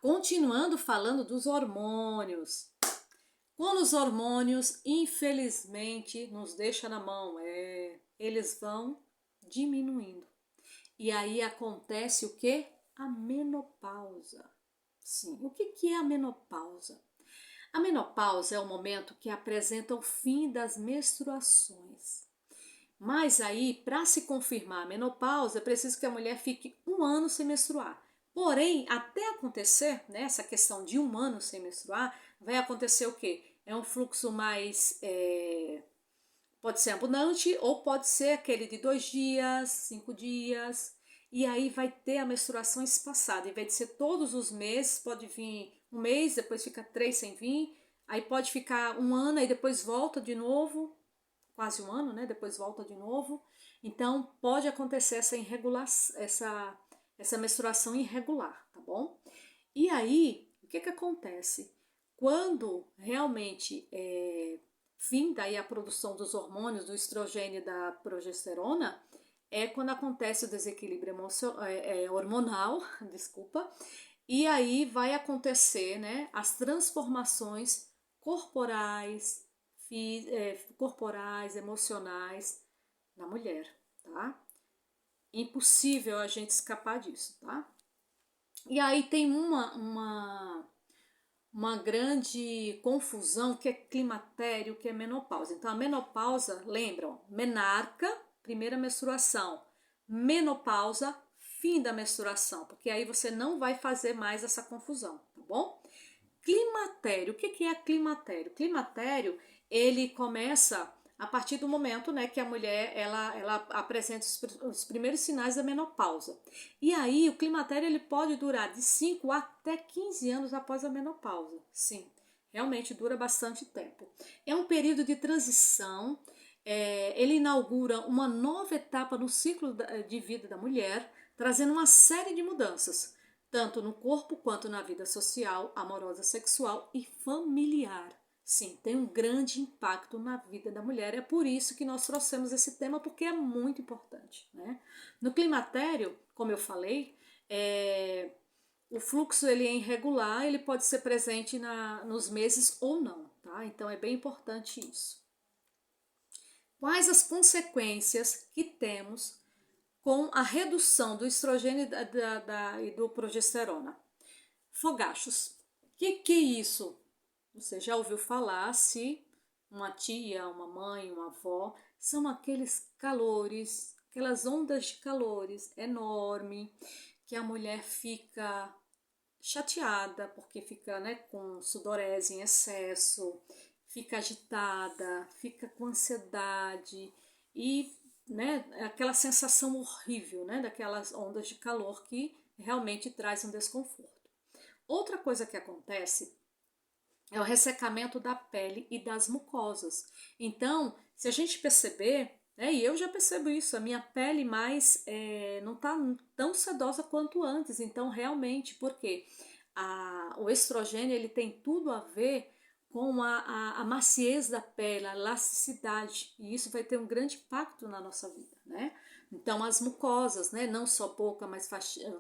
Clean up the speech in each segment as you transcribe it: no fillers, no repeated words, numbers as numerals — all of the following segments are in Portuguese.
continuando falando dos hormônios. Quando os hormônios, infelizmente, nos deixam na mão, eles vão diminuindo. E aí acontece o quê? A menopausa. Sim, o que é a menopausa? A menopausa é o momento que apresenta o fim das menstruações. Mas aí, para se confirmar a menopausa, é preciso que a mulher fique 1 ano sem menstruar. Porém, até acontecer, né, essa questão de 1 ano sem menstruar, vai acontecer o quê? É um fluxo mais, pode ser abundante ou pode ser aquele de 2 dias, 5 dias. E aí vai ter a menstruação espaçada. Em vez de ser todos os meses, pode vir 1 mês, depois fica 3 sem vir. Aí pode ficar 1 ano e depois volta de novo, quase 1 ano, né? Depois volta de novo. Então pode acontecer essa menstruação irregular, tá bom? E aí, o que acontece? Quando realmente finda aí a produção dos hormônios, do estrogênio e da progesterona, é quando acontece o desequilíbrio hormonal, desculpa, e aí vai acontecer, né, as transformações corporais, corporais, emocionais na mulher, tá? Impossível a gente escapar disso, tá? E aí tem uma grande confusão que é climatério, que é menopausa. Então a menopausa, lembram, menarca, primeira menstruação, menopausa, fim da menstruação, porque aí você não vai fazer mais essa confusão, tá bom? Climatério, o que é climatério? Climatério, ele começa a partir do momento, né, que a mulher ela apresenta os primeiros sinais da menopausa. E aí o climatério ele pode durar de 5 até 15 anos após a menopausa. Sim, realmente dura bastante tempo. É um período de transição, ele inaugura uma nova etapa no ciclo de vida da mulher, trazendo uma série de mudanças, tanto no corpo quanto na vida social, amorosa, sexual e familiar. Sim, tem um grande impacto na vida da mulher. É por isso que nós trouxemos esse tema, porque é muito importante, né? No climatério, como eu falei, o fluxo ele é irregular, ele pode ser presente nos meses ou não, tá? Então é bem importante isso. Quais as consequências que temos com a redução do estrogênio e do progesterona? Fogachos. Que é isso? Você já ouviu falar se uma tia, uma mãe, uma avó, são aqueles calores, aquelas ondas de calores enorme, que a mulher fica chateada porque fica, né, com sudorese em excesso, fica agitada, fica com ansiedade e, né, aquela sensação horrível, né, daquelas ondas de calor que realmente traz um desconforto. Outra coisa que acontece é o ressecamento da pele e das mucosas. Então, se a gente perceber, né, e eu já percebo isso, a minha pele mais não está tão sedosa quanto antes. Então, realmente, porque o estrogênio ele tem tudo a ver com a maciez da pele, a elasticidade, e isso vai ter um grande impacto na nossa vida, né? Então, as mucosas, né, não só boca, mas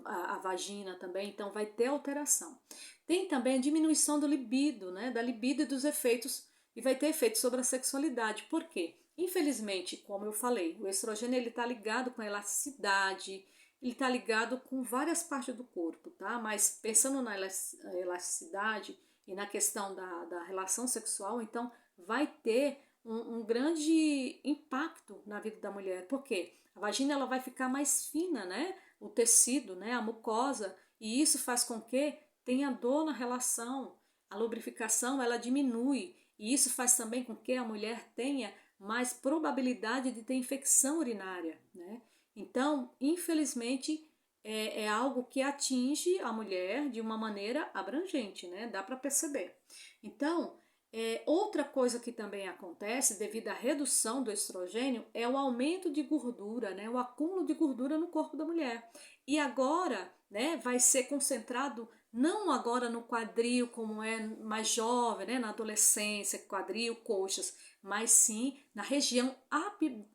a vagina também, então vai ter alteração. Tem também a diminuição do libido, né, da libido e dos efeitos, e vai ter efeitos sobre a sexualidade. Por quê? Infelizmente, como eu falei, o estrogênio ele está ligado com a elasticidade, ele está ligado com várias partes do corpo, tá? Mas pensando na elasticidade e na questão da relação sexual, então vai ter um grande impacto na vida da mulher. Por quê? A vagina ela vai ficar mais fina, né? O tecido, né? A mucosa, e isso faz com que tenha dor na relação. A lubrificação ela diminui, e isso faz também com que a mulher tenha mais probabilidade de ter infecção urinária, né? Então, infelizmente, é algo que atinge a mulher de uma maneira abrangente, né? Dá para perceber. Então, outra coisa que também acontece devido à redução do estrogênio é o aumento de gordura, né? O acúmulo de gordura no corpo da mulher. E agora, né, vai ser concentrado não agora no quadril como é mais jovem, né, na adolescência, quadril, coxas, mas sim na região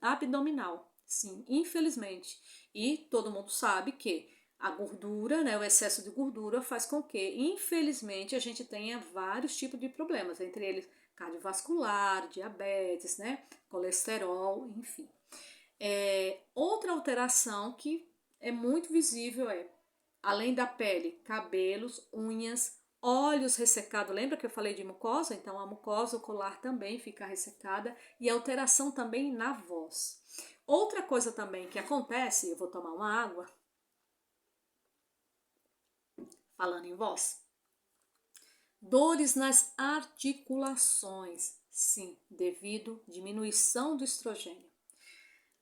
abdominal. Sim, infelizmente. E todo mundo sabe que a gordura, né, o excesso de gordura faz com que, infelizmente, a gente tenha vários tipos de problemas, entre eles cardiovascular, diabetes, né, colesterol, enfim. Outra alteração que é muito visível além da pele, cabelos, unhas, olhos ressecados. Lembra que eu falei de mucosa? Então a mucosa ocular também fica ressecada e alteração também na voz. Outra coisa também que acontece, eu vou tomar uma água, falando em voz, dores nas articulações, sim, devido à diminuição do estrogênio.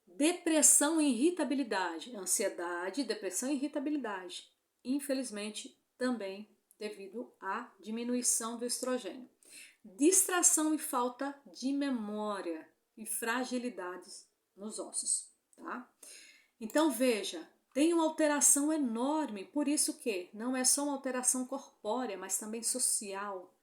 Depressão e irritabilidade, ansiedade, depressão e irritabilidade, infelizmente também devido à diminuição do estrogênio. Distração e falta de memória e fragilidades nos ossos, tá? Então veja, tem uma alteração enorme, por isso que não é só uma alteração corpórea, mas também social,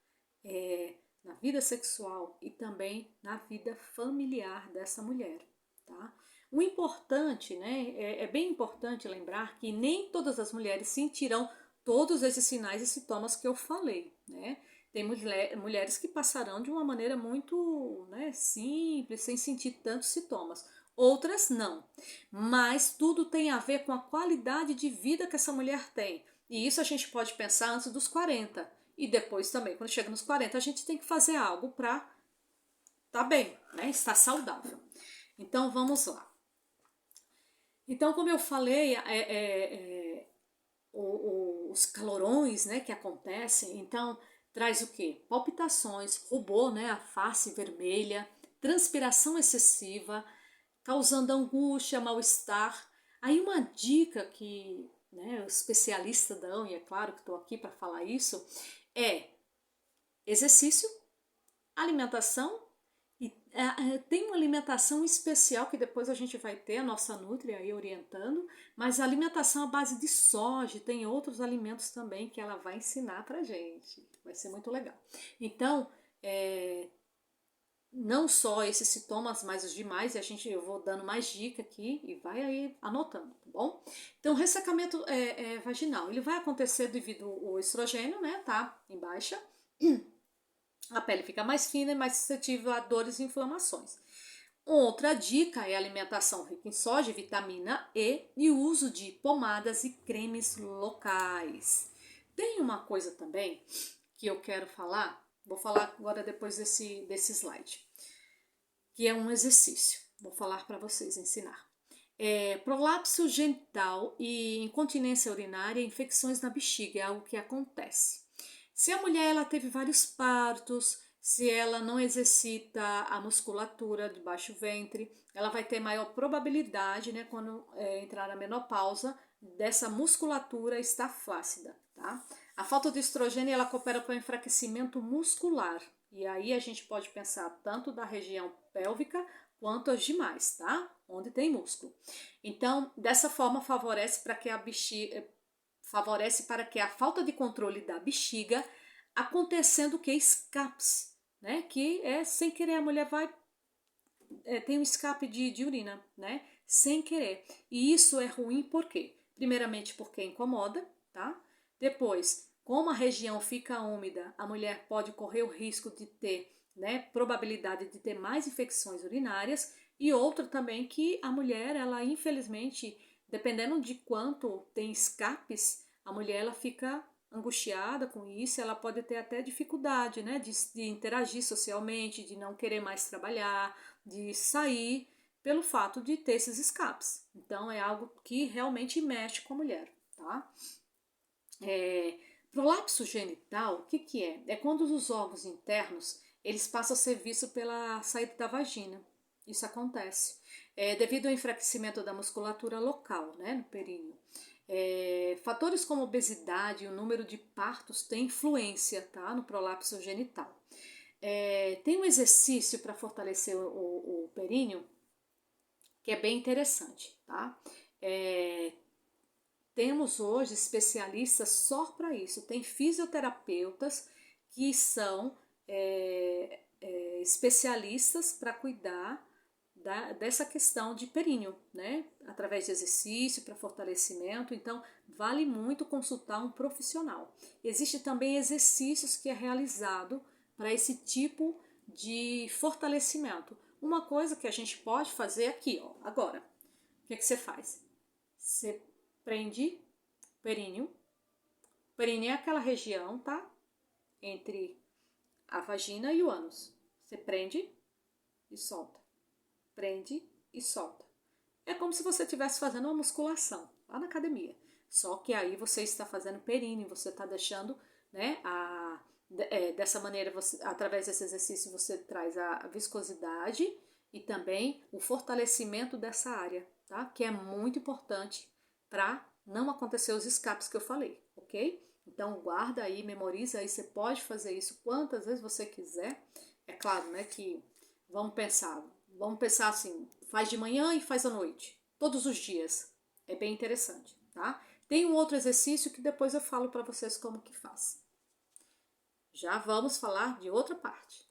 na vida sexual e também na vida familiar dessa mulher, tá? O importante, né, é bem importante lembrar que nem todas as mulheres sentirão todos esses sinais e sintomas que eu falei, né? Tem mulheres que passarão de uma maneira muito, né, simples, sem sentir tantos sintomas. Outras não. Mas tudo tem a ver com a qualidade de vida que essa mulher tem. E isso a gente pode pensar antes dos 40. E depois também, quando chega nos 40, a gente tem que fazer algo para estar bem, né? Estar saudável. Então vamos lá. Então, como eu falei, os calorões, né, que acontecem, então traz o quê? Palpitações, rubor, né, a face vermelha, transpiração excessiva, causando angústia, mal-estar. Aí uma dica que, né, os especialistas dão, e é claro que estou aqui para falar isso, é exercício, alimentação. E tem uma alimentação especial que depois a gente vai ter, a nossa Nutri aí orientando, mas a alimentação à base de soja, tem outros alimentos também que ela vai ensinar pra gente. Vai ser muito legal. Então, não só esses sintomas, mas os demais, e eu vou dando mais dica aqui e vai aí anotando, tá bom? Então, o ressecamento vaginal, ele vai acontecer devido ao estrogênio, né, tá em baixa. A pele fica mais fina e mais suscetível a dores e inflamações. Outra dica é a alimentação rica em soja, vitamina E o uso de pomadas e cremes locais. Tem uma coisa também que eu quero falar, vou falar agora depois desse slide, que é um exercício. Vou falar para vocês, ensinar. Prolapso genital e incontinência urinária, infecções na bexiga, é algo que acontece. Se a mulher ela teve vários partos, se ela não exercita a musculatura de baixo ventre, ela vai ter maior probabilidade, né, quando entrar na menopausa, dessa musculatura estar flácida, tá? A falta de estrogênio ela coopera para o enfraquecimento muscular. E aí a gente pode pensar tanto da região pélvica quanto as demais, tá? Onde tem músculo. Então, dessa forma favorece para que a falta de controle da bexiga acontecendo que escapes, né? Que sem querer a mulher vai tem um escape de urina, né? Sem querer. E isso é ruim por quê? Primeiramente porque incomoda, tá? Depois, como a região fica úmida, a mulher pode correr o risco de ter, né, probabilidade de ter mais infecções urinárias. E outra também que a mulher, ela infelizmente, dependendo de quanto tem escapes, a mulher ela fica angustiada com isso, ela pode ter até dificuldade, né, de interagir socialmente, de não querer mais trabalhar, de sair pelo fato de ter esses escapes. Então é algo que realmente mexe com a mulher, tá? Prolapso genital, o que é? É quando os órgãos internos eles passam a ser vistos pela saída da vagina. Isso acontece devido ao enfraquecimento da musculatura local, né, no períneo. Fatores como obesidade e o número de partos têm influência, tá, no prolapso genital. Tem um exercício para fortalecer o períneo que é bem interessante, tá? Temos hoje especialistas só para isso. Tem fisioterapeutas que são especialistas para cuidar dessa questão de períneo, né? Através de exercício para fortalecimento. Então, vale muito consultar um profissional. Existe também exercícios que é realizado para esse tipo de fortalecimento. Uma coisa que a gente pode fazer aqui, ó, agora. O que você faz? Você prende o períneo. O períneo é aquela região, tá? Entre a vagina e o ânus. Você prende e solta. Prende e solta. É como se você estivesse fazendo uma musculação lá na academia. Só que aí você está fazendo períneo, você está deixando, né, dessa maneira, através desse exercício, você traz a viscosidade e também o fortalecimento dessa área, tá? Que é muito importante para não acontecer os escapes que eu falei, ok? Então guarda aí, memoriza aí, você pode fazer isso quantas vezes você quiser. É claro, né, que vamos pensar assim, faz de manhã e faz à noite, todos os dias. É bem interessante, tá? Tem um outro exercício que depois eu falo para vocês como que faz. Já vamos falar de outra parte.